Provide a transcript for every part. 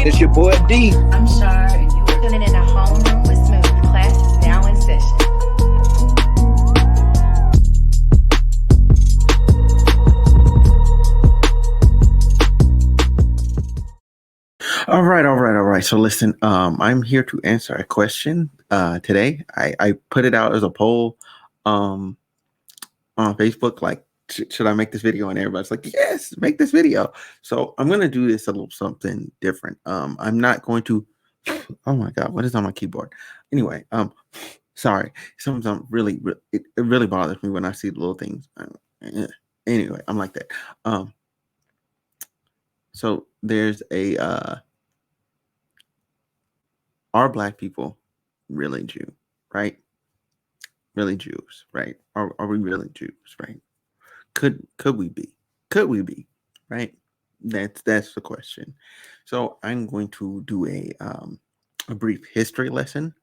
It's your boy D. I'm Shar, and you are tuning in to Homeroom with Smooth. Class is now in session. All right. So listen, I'm here to answer a question today. I put it out as a poll on Facebook, like, should I make this video? And everybody's like, yes, make this video. So I'm going to do this a little something different. I'm not going to, oh my God, what is on my keyboard? Anyway, sorry. Sometimes it really bothers me when I see the little things. Anyway, I'm like that. So there's are Black people really Jew, right? Really Jews, right? Are we really Jews, right? Could we be? Could we be, right? That's the question. So I'm going to do a brief history lesson.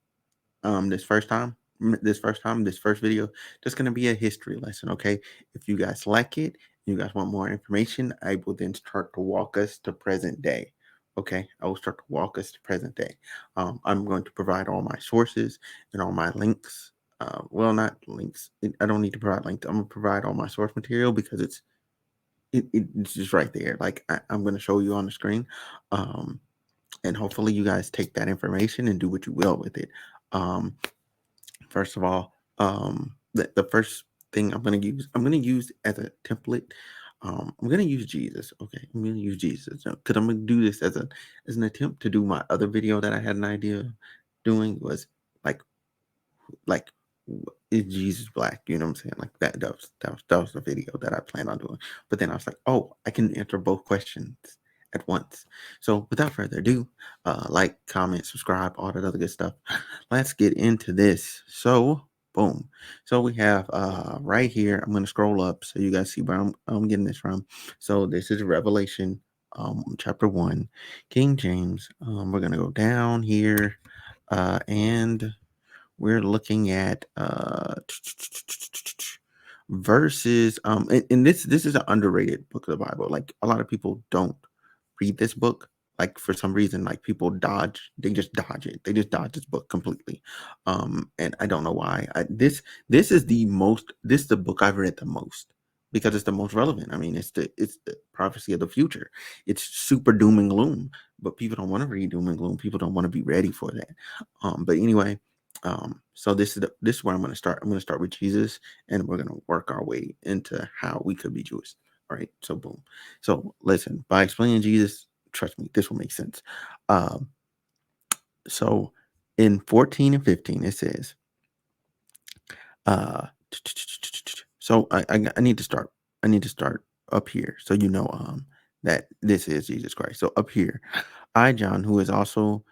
This first video, just gonna be a history lesson. Okay, if you guys like it, you guys want more information, I will then start to walk us to present day. Okay, I will start to walk us to present day. I'm going to provide all my sources and all my links. Well, not links. I don't need to provide links. I'm gonna provide all my source material because it's just right there. Like I'm gonna show you on the screen, and hopefully you guys take that information and do what you will with it. First of all, the first thing I'm gonna use as a template. I'm gonna use Jesus. Okay, I'm gonna use Jesus because I'm gonna do this as an attempt to do my other video that I had an idea of doing, was like like is Jesus Black? You know what I'm saying? Like that was the video that I planned on doing. But then I was like, oh, I can answer both questions at once. So without further ado, like, comment, subscribe, all that other good stuff. Let's get into this. So boom. So we have right here, I'm gonna scroll up so you guys see where I'm getting this from. So this is Revelation chapter 1, King James. We're gonna go down here and we're looking at verses and this is an underrated book of the Bible. Like, a lot of people don't read this book. Like, for some reason, like, people just dodge it. They just dodge this book completely. And I don't know why. This is the book I've read the most because it's the most relevant. I mean, it's the prophecy of the future. It's super doom and gloom, but people don't want to read doom and gloom. People don't want to be ready for that. But anyway, so this is where I'm going to start. I'm going to start with Jesus, and we're going to work our way into how we could be Jewish. All right. So boom. So listen, by explaining Jesus, trust me, this will make sense. So in 14 and 15, it says, so I need to start. I need to start up here, so you know that this is Jesus Christ. So up here, I, John, who is also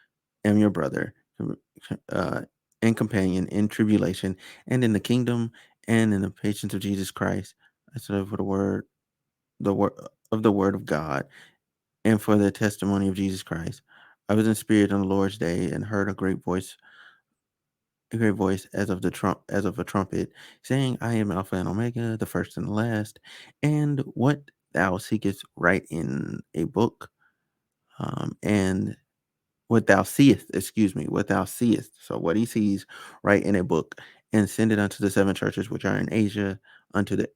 am your brother, and companion in tribulation and in the kingdom and in the patience of Jesus Christ. I serve for the word of God, and for the testimony of Jesus Christ. I was in spirit on the Lord's day and heard a great voice as of a trumpet, saying, I am Alpha and Omega, the first and the last, and what thou seekest write in a book, and what thou seest, what thou seest. So what he sees, write in a book, and send it unto the seven churches which are in Asia, unto the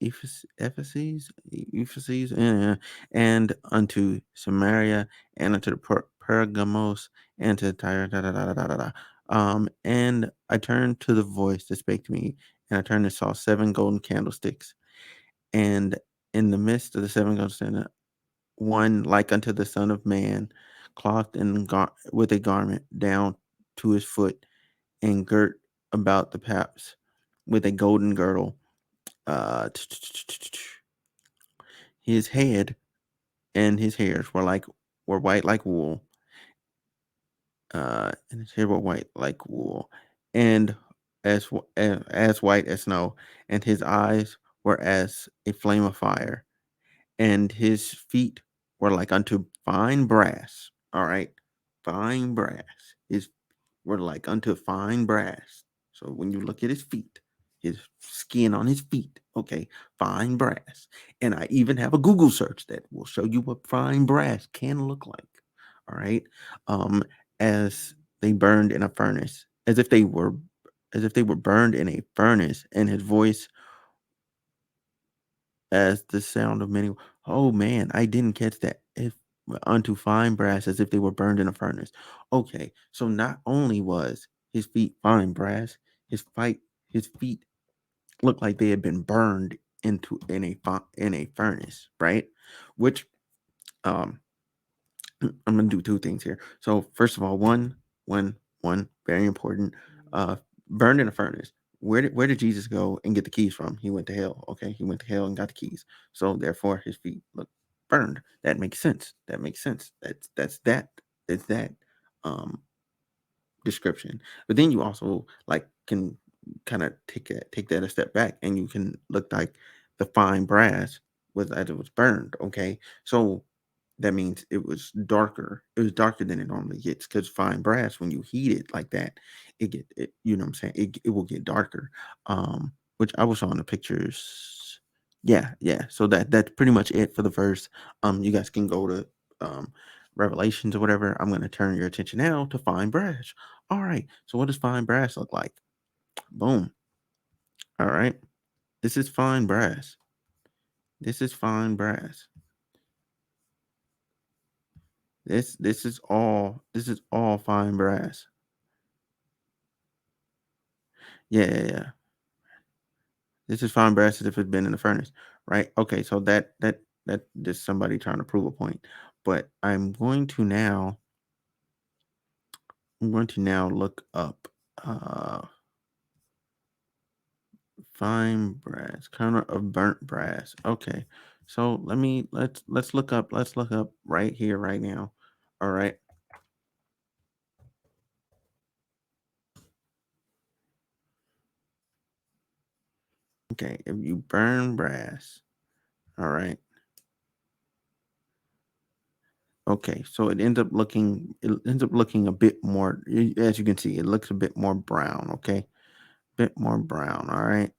Ephesus, and unto Samaria, and unto the Pergamos, and to Tyre, and I turned to the voice that spake to me, and I turned and saw 7 golden candlesticks, and in the midst of the 7 golden candlesticks, one like unto the Son of Man, clothed with a garment down to his foot, and girt about the paps with a golden girdle. His head and his hairs were white like wool. And his hair were white like wool, and as white as snow, and his eyes were as a flame of fire, and his feet were like unto fine brass. All right, fine brass. His were like unto fine brass. So when you look at his skin on his feet, okay, fine brass. And I even have a Google search that will show you what fine brass can look like. all right, um, as they burned in a furnace, as if they were burned in a furnace, and his voice as the sound of many. Oh man, I didn't catch that. If unto fine brass, as if they were burned in a furnace. Okay, so not only was his feet fine brass, his fight his feet looked like they had been burned in a furnace, right? Which um I'm gonna do two things here. So first of all, one very important. Uh, Burned in a furnace. Where did Jesus go and get the keys from? He went to hell. Okay, he went to hell and got the keys. So therefore, his feet look burned. That makes sense. That makes sense. That's that um description. But then you also like can kind of take that a step back, and you can look like the fine brass was as it was burned. Okay, so that means it was darker. It was darker than it normally gets, because fine brass, when you heat it like that, you know what I'm saying? It will get darker. Which I was showing the pictures. Yeah, yeah. So that's pretty much it for the verse. You guys can go to um Revelations or whatever. I'm gonna turn your attention now to fine brass. All right. So what does fine brass look like? Boom. All right. This is fine brass. This is fine brass. This is all fine brass. Yeah, yeah, yeah. This is fine brass as if it's been in the furnace, right? Okay, so that just somebody trying to prove a point. But I'm going to now look up fine brass, counter of burnt brass. Okay. So let's look up right here, right now. All right. Okay. If you burn brass, all right. Okay, so it ends up looking a bit more, as you can see, it looks a bit more brown. Okay, bit more brown. All right.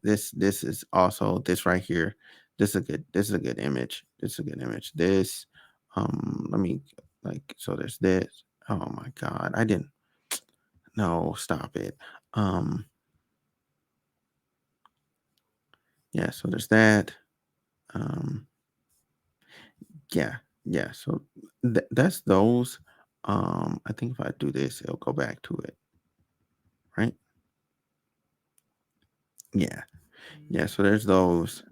This is also this right here. This is a good image. This is a good image. Let me, so there's this. Oh my God, I didn't. No, stop it. Um, yeah. So there's that. Um, yeah, yeah. So that's those. I think if I do this, it'll go back to it, right? Yeah. Yeah, so there's those,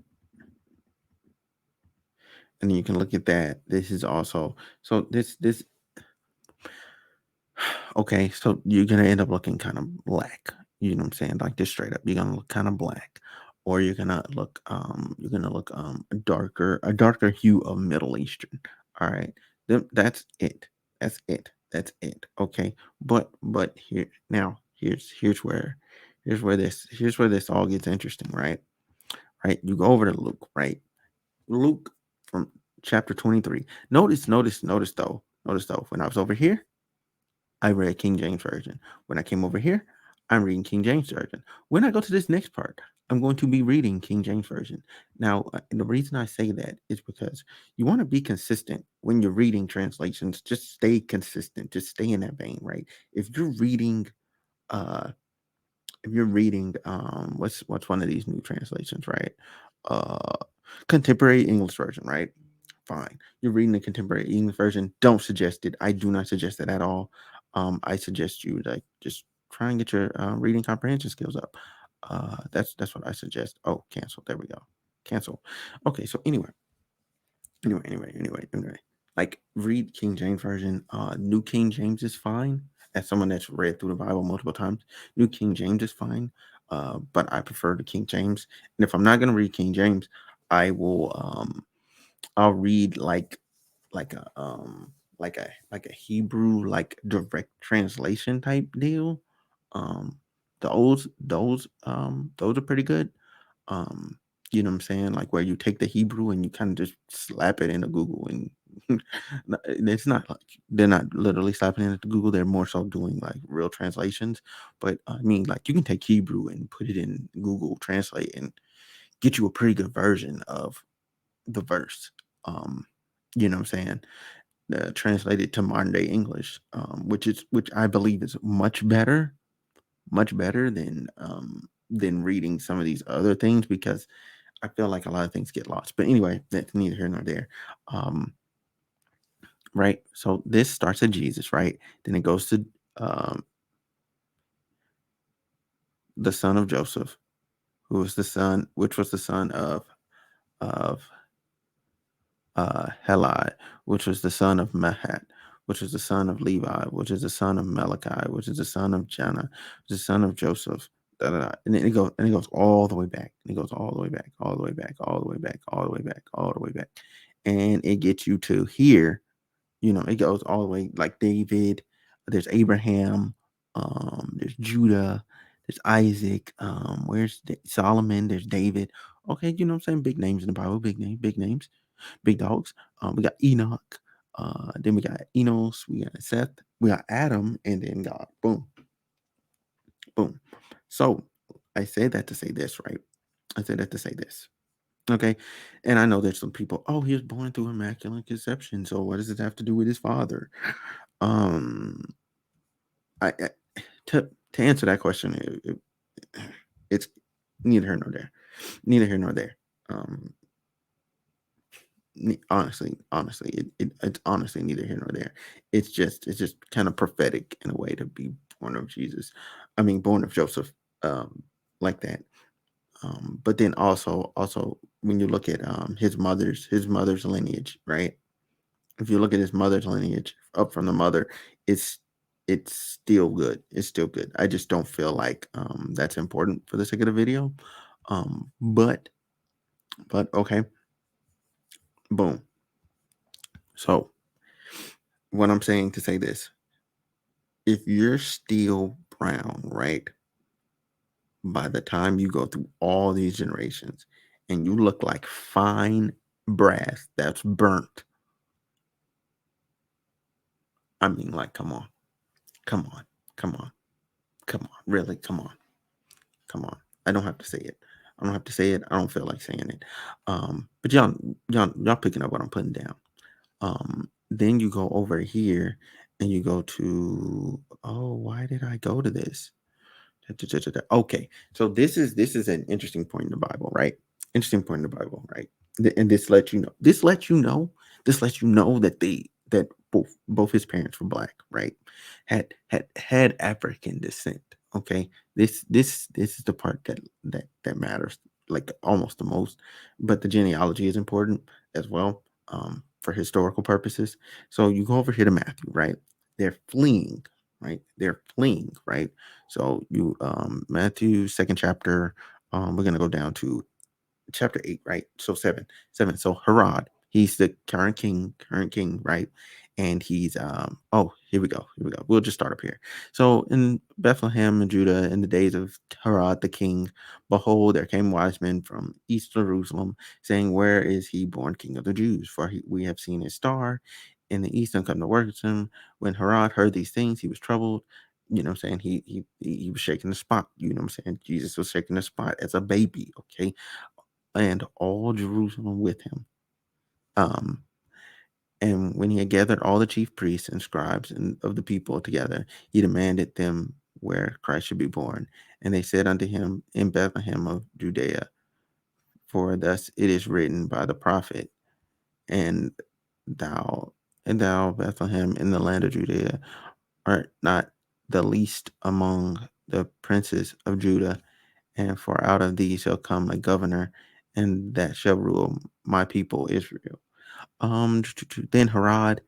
and then you can look at that. This is also, so this okay, so you're gonna end up looking kind of black. You know what I'm saying? Like just straight up, you're gonna look kind of black, or you're gonna look a darker hue of Middle Eastern. All right, that's it. That's it. That's it. Okay, but here's where this all gets interesting, right? Right, you go over to Luke, right? Luke from chapter 23. Notice though, when I was over here, I read King James Version. When I came over here, I'm reading King James Version. When I go to this next part, I'm going to be reading King James Version. Now, the reason I say that is because you want to be consistent when you're reading translations. Just stay consistent. Just stay in that vein, right? If you're reading, uh, what's one of these new translations, right? Uh, Contemporary English Version, right? Fine. You're reading the contemporary English version. Don't suggest it. I do not suggest it at all. I suggest you like just try and get your reading comprehension skills up. That's what I suggest. Oh, cancel. There we go. Cancel. Okay. So anyway. Like read King James version. New King James is fine. As someone that's read through the Bible multiple times, New King James is fine. But I prefer the King James. And if I'm not gonna read King James, I will I'll read like a Hebrew like direct translation type deal. Um those are pretty good. Um you know what I'm saying? Like where you take the Hebrew and you kind of just slap it into Google, and it's not like they're not literally slapping it into Google, they're more so doing like real translations. But I mean, like you can take Hebrew and put it in Google Translate and get you a pretty good version of the verse. Um, you know what I'm saying? translated to modern day English, which I believe is much better than reading some of these other things, because I feel like a lot of things get lost. But anyway, that's neither here nor there. Um, right. So this starts at Jesus, right? Then it goes to um, the son of Joseph, which was the son of Helai, which was the son of Mahat, which was the son of Levi, which is the son of Malachi, which is the son of Janna, which is the son of Joseph. Da, da, da. And then it goes all the way back. And it goes all the way back, all the way back, all the way back, all the way back, all the way back. And it gets you to here. It goes all the way, like David. There's Abraham. There's Judah. There's Isaac. Where's Solomon? There's David. Okay, you know what I'm saying? Big names in the Bible. Big names, big dogs. We got Enoch. Then we got Enos. We got Seth. We got Adam, and then God. Boom, boom. So I say that to say this, right? I say that to say this. Okay. And I know there's some people, oh, he was born through immaculate conception. So what does it have to do with his father? Um, I to answer that question, it's neither here nor there. Neither here nor there. Honestly, it's honestly neither here nor there. It's just kind of prophetic in a way to be born of Jesus. I mean, born of Joseph, like that. But then also when you look at his mother's lineage, right? If you look at his mother's lineage up from the mother, it's it's still good. It's still good. I just don't feel like that's important for the sake of the video. But okay, boom. So what I'm saying to say this: if you're still brown, right, by the time you go through all these generations, and you look like fine brass that's burnt, I mean, like, come on, come on, come on, come on, really, come on, come on. I don't have to say it. I don't have to say it. I don't feel like saying it. But y'all picking up what I'm putting down. Then you go over here and you go to, oh, why did I go to this? Okay, so this is an interesting point in the Bible, right? Interesting point in the Bible, right? And this lets you know. This lets you know that both his parents were black, right? Had African descent. Okay, this is the part that matters, like, almost the most. But the genealogy is important as well, for historical purposes. So you go over here to Matthew, right? They're fleeing, right? They're fleeing, right? So you Matthew second chapter, we're gonna go down to chapter 8, right? So seven. So Herod, he's the current king, right? And he's oh, here we go. We'll just start up here. So in Bethlehem and Judah, in the days of Herod the king, behold, there came wise men from east Jerusalem, saying, where is he born king of the Jews? For we have seen his star in the east and come to worship him. When Herod heard these things, he was troubled. You know what I'm saying? He was shaking the spot. You know what I'm saying? Jesus was shaking the spot as a baby. Okay, and all Jerusalem with him. Um, and when he had gathered all the chief priests and scribes and of the people together, he demanded them where Christ should be born. And they said unto him, in Bethlehem of Judea, for thus it is written by the prophet, and thou, Bethlehem, in the land of Judea, art not the least among the princes of Judah, and for out of thee shall come a governor, and that shall rule my people Israel. Then Herod,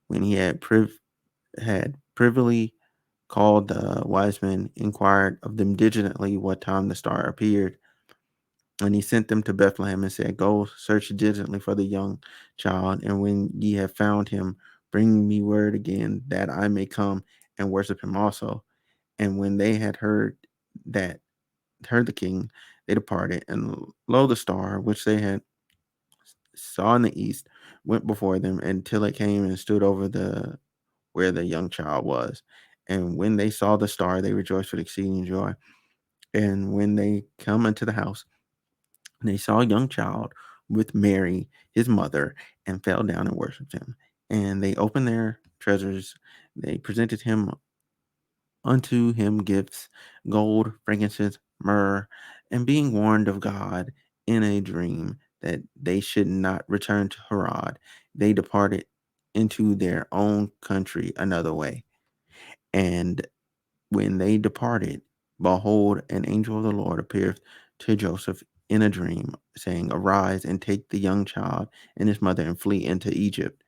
when he had privily called the wise men, inquired of them diligently what time the star appeared, and he sent them to Bethlehem and said, go search diligently for the young child, and when ye have found him, bring me word again, that I may come and worship him also. And when they had heard the king, they departed, and lo, the star which they had saw in the east went before them until it came and stood over the where the young child was. And when they saw the star, they rejoiced with exceeding joy. And when they come into the house, they saw a young child with Mary, his mother, and fell down and worshipped him. And they opened their treasures. They presented him unto him gifts, gold, frankincense, myrrh, and being warned of God in a dream that they should not return to Herod, they departed into their own country another way. And when they departed, behold, an angel of the Lord appeared to Joseph in a dream, saying, Arise and take the young child and his mother and flee into Egypt,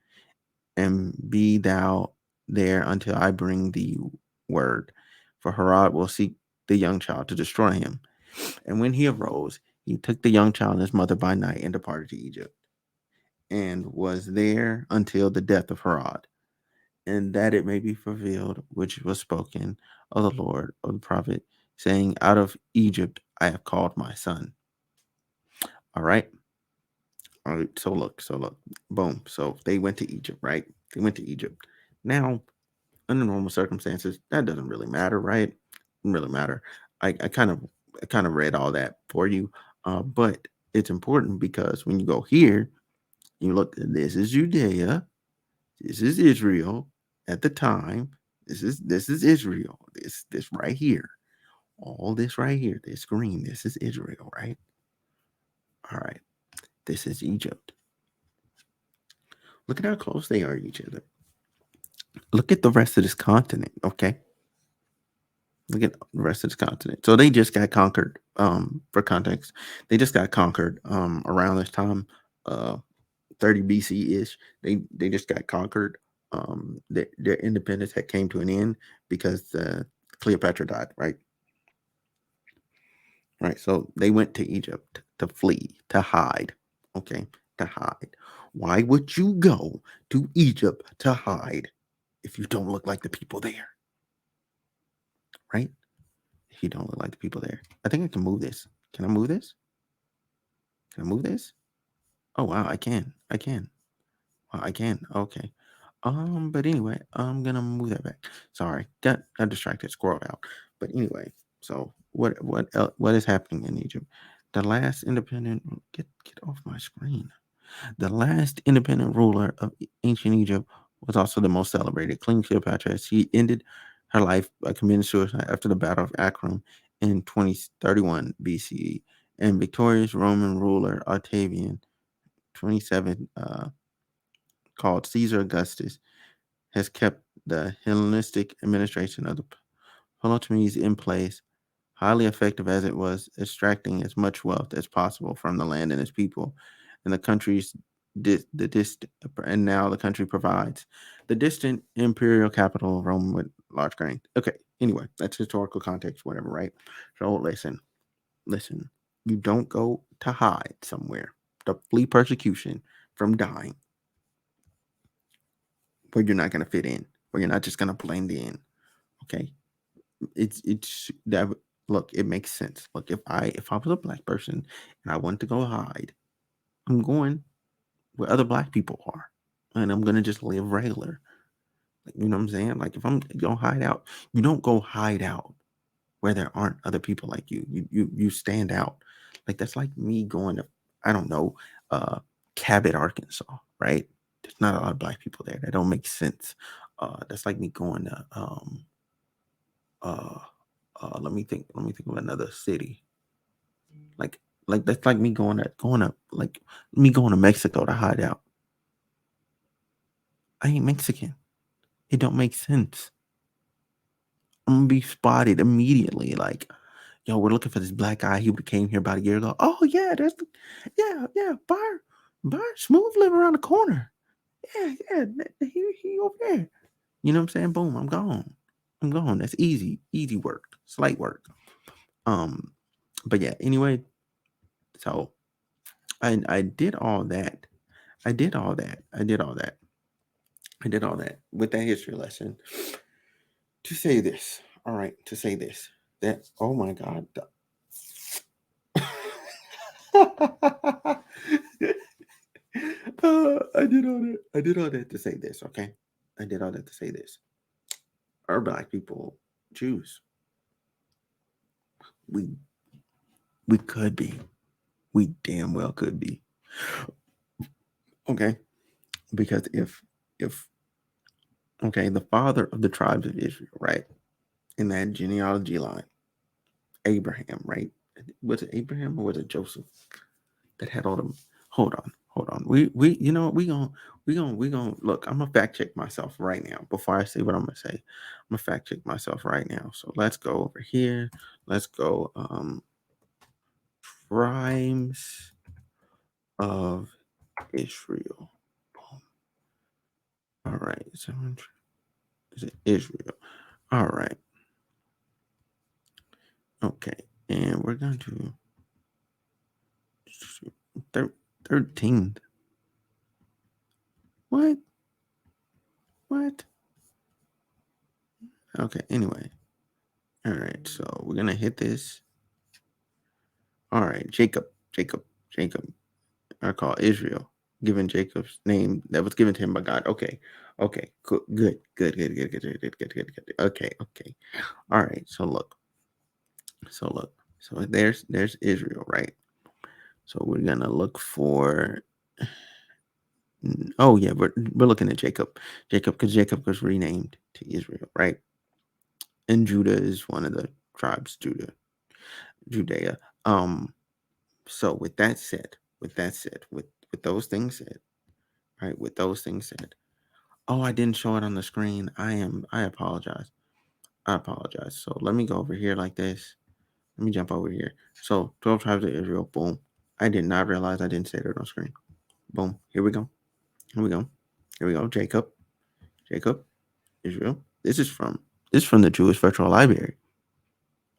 and be thou there until I bring thee word. For Herod will seek the young child to destroy him. And when he arose, he took the young child and his mother by night and departed to Egypt, and was there until the death of Herod, and that it may be fulfilled which was spoken of the Lord of the prophet, saying, Out of Egypt I have called my son. All right. All right. So look, boom. So they went to Egypt, right? They went to Egypt. Now, under normal circumstances, that doesn't really matter, right? Doesn't really matter. I kind of read all that for you, but it's important because when you go here, you look. This is Judea. This is Israel at the time. This is Israel. This right here. All this right here. This green. This is Israel, right? All right. This is Egypt. Look at how close they are to each other. Look at the rest of this continent, okay? Look at the rest of this continent. So they just got conquered. For context, they just got conquered around this time, uh 30 BC ish. They just got conquered. Their independence had came to an end because Cleopatra died, right? Right. So they went to Egypt to flee, to hide. Okay, to hide. Why would you go to Egypt to hide if you don't look like the people there? Right? If you don't look like the people there. I think I can move this. Can I move this? Can I move this? Oh wow, I can. I can. Wow, I can. Okay. But anyway, I'm gonna move that back. Sorry, got distracted, scrolled out. But anyway, so what is happening in Egypt? The last independent get off my screen. The last independent ruler of ancient Egypt was also the most celebrated. Queen Cleopatra. She ended her life by committing suicide after the Battle of Actium in 2031 BCE. And victorious Roman ruler Octavian, 27, called Caesar Augustus, has kept the Hellenistic administration of the Ptolemies in place, highly effective as it was, extracting as much wealth as possible from the land and its people, and the country's the distant, and now the country provides the distant imperial capital of Rome with large grain. Okay, anyway, that's historical context, whatever, right? So listen, you don't go to hide somewhere to flee persecution from dying where you're not going to fit in, where you're not just going to blend in. Okay, it's that. Look, it makes sense. Look, if I was a black person and I wanted to go hide, I'm going where other black people are, and I'm gonna just live regular. Like, you know what I'm saying? Like, if I'm gonna hide out, you don't go hide out where there aren't other people like you. You stand out. Like, that's like me going to, I don't know, Cabot, Arkansas, right? There's not a lot of black people there. That don't make sense. That's like me going to uh let me think of another city. Like that's like me going to like me going to Mexico to hide out. I ain't Mexican. It don't make sense. I'm gonna be spotted immediately. Like, yo, we're looking for this black guy. He would have came here about a year ago. Oh yeah, yeah, Bar Smooth live around the corner. Yeah, he over there. You know what I'm saying? Boom, I'm gone. I'm gone. That's easy work, slight work. Um, but yeah. Anyway, so I did all that. I did all that. I did all that. I did all that with that history lesson to say this. All right, to say this. That, oh my God. I did all that. I did all that to say this, okay? I did all that to say this. Our black people, Jews, we we could be. We damn well could be. Okay? Because if the father of the tribes of Israel, right, in that genealogy line, Abraham, right? Was it Abraham or was it Joseph that had all them? Hold on. We you know what, we gonna look. I'm gonna fact check myself right now before I say what I'm gonna say. I'm gonna fact check myself right now. So let's go over here. Let's go tribes of Israel. Boom. All right. So is it Israel? All right. Okay. And we're going to 13th. What? What? Okay. Anyway. All right. So we're going to hit this. All right. Jacob. I call Israel, given Jacob's name that was given to him by God. Okay. Cool. Good. Okay. All right. So look. So there's Israel, right? So we're gonna look for. Oh yeah, we're looking at Jacob, because Jacob was renamed to Israel, right? And Judah is one of the tribes, Judea. So with that said, with those things said, right? With those things said, oh, I didn't show it on the screen. I apologize. So let me go over here like this. Let me jump over here. So 12 tribes of Israel. Boom. I did not realize I didn't say that on screen. Boom. Here we go. Jacob, Israel. This is from the Jewish Virtual Library.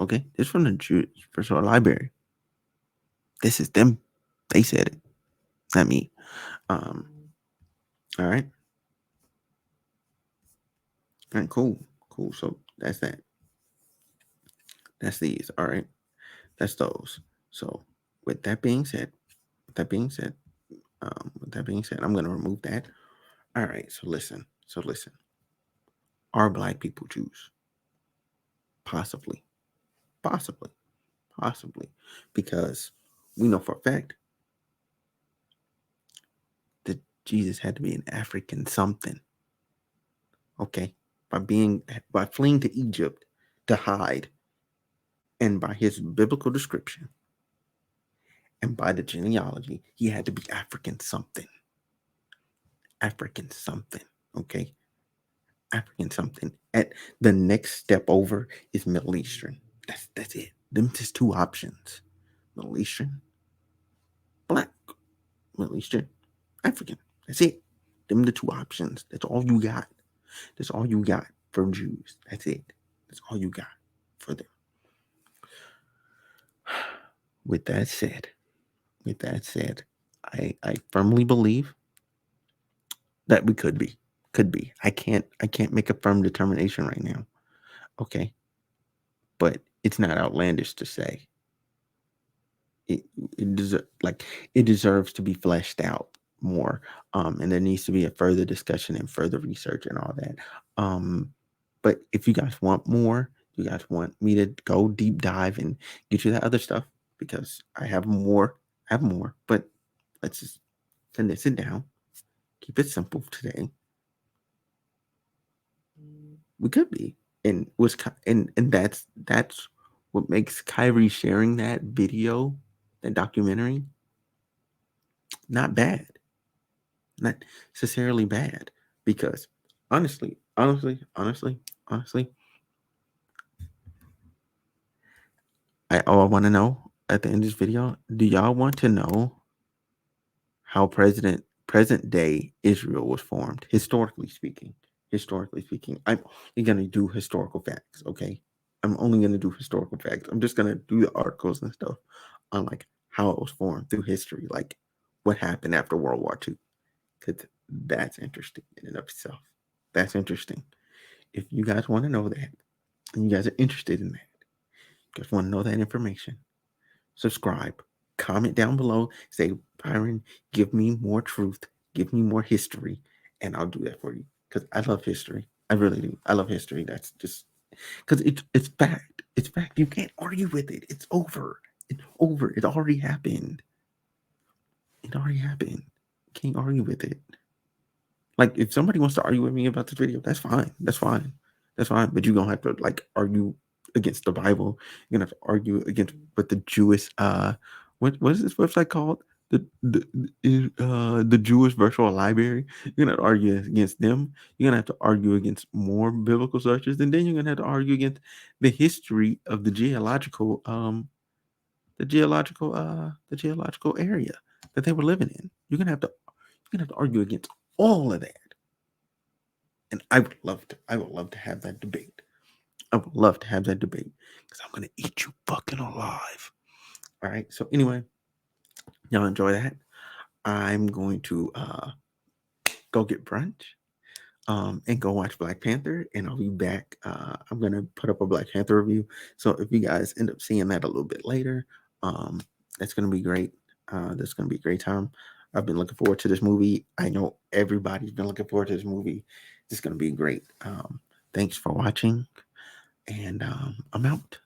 Okay, this is from the Jewish Virtual Library. This is them. They said it, not me. All right. Cool. So that's that. That's these. All right. That's those. So with that being said, I'm gonna remove that. All right. So listen. Are Black people Jews? Possibly. Because we know for a fact that Jesus had to be an African something. Okay, by fleeing to Egypt to hide, and by his biblical description, and by the genealogy, he had to be African something. Okay, African something. At the next step over is Middle Eastern. That's it. Them just two options: Middle Eastern, Black, Middle Eastern, African. That's it. Them the two options. That's all you got. That's all you got for Jews. That's it. That's all you got for them. With that said, I firmly believe that we could be. I can't make a firm determination right now. Okay. But it's not outlandish to say. It deserves to be fleshed out more. And there needs to be a further discussion and further research and all that. But if you guys want more, you guys want me to go deep dive and get you that other stuff, because I have more, but let's just condense it down. Keep it simple today. We could be. And that's what makes Kyrie sharing that video, that documentary, not bad. Not necessarily bad. Because honestly, I want to know at the end of this video, do y'all want to know how present day Israel was formed, historically speaking? I'm only gonna do historical facts, okay? I'm only gonna do historical facts. I'm just gonna do the articles and stuff on like how it was formed through history, like what happened after World War II. Because that's interesting in and of itself. That's interesting. If you guys want to know that, and you guys are interested in that, you guys want to know that information, subscribe, comment down below, say, Byron, give me more truth, give me more history, and I'll do that for you. Because I love history. I really do. I love history. That's just because it's fact. It's fact. You can't argue with it. It's over. It's over. It already happened. Can't argue with it. Like, if somebody wants to argue with me about this video, that's fine. That's fine. That's fine. But you're gonna have to like argue against the Bible. You're gonna have to argue against what the Jewish what is this website called? The Jewish Virtual Library. You're gonna argue against them. You're gonna have to argue against more biblical sources, and then you're gonna have to argue against the history of the geological area that they were living in. You're gonna have to argue against all of that. And I would love to have that debate. I would love to have that debate because I'm gonna eat you fucking alive. All right. So anyway, y'all enjoy that. I'm going to go get brunch and go watch Black Panther, and I'll be back. I'm gonna put up a Black Panther review. So if you guys end up seeing that a little bit later, that's gonna be great. That's gonna be a great time. I've been looking forward to this movie. I know everybody's been looking forward to this movie. It's gonna be great. Thanks for watching, and I'm out.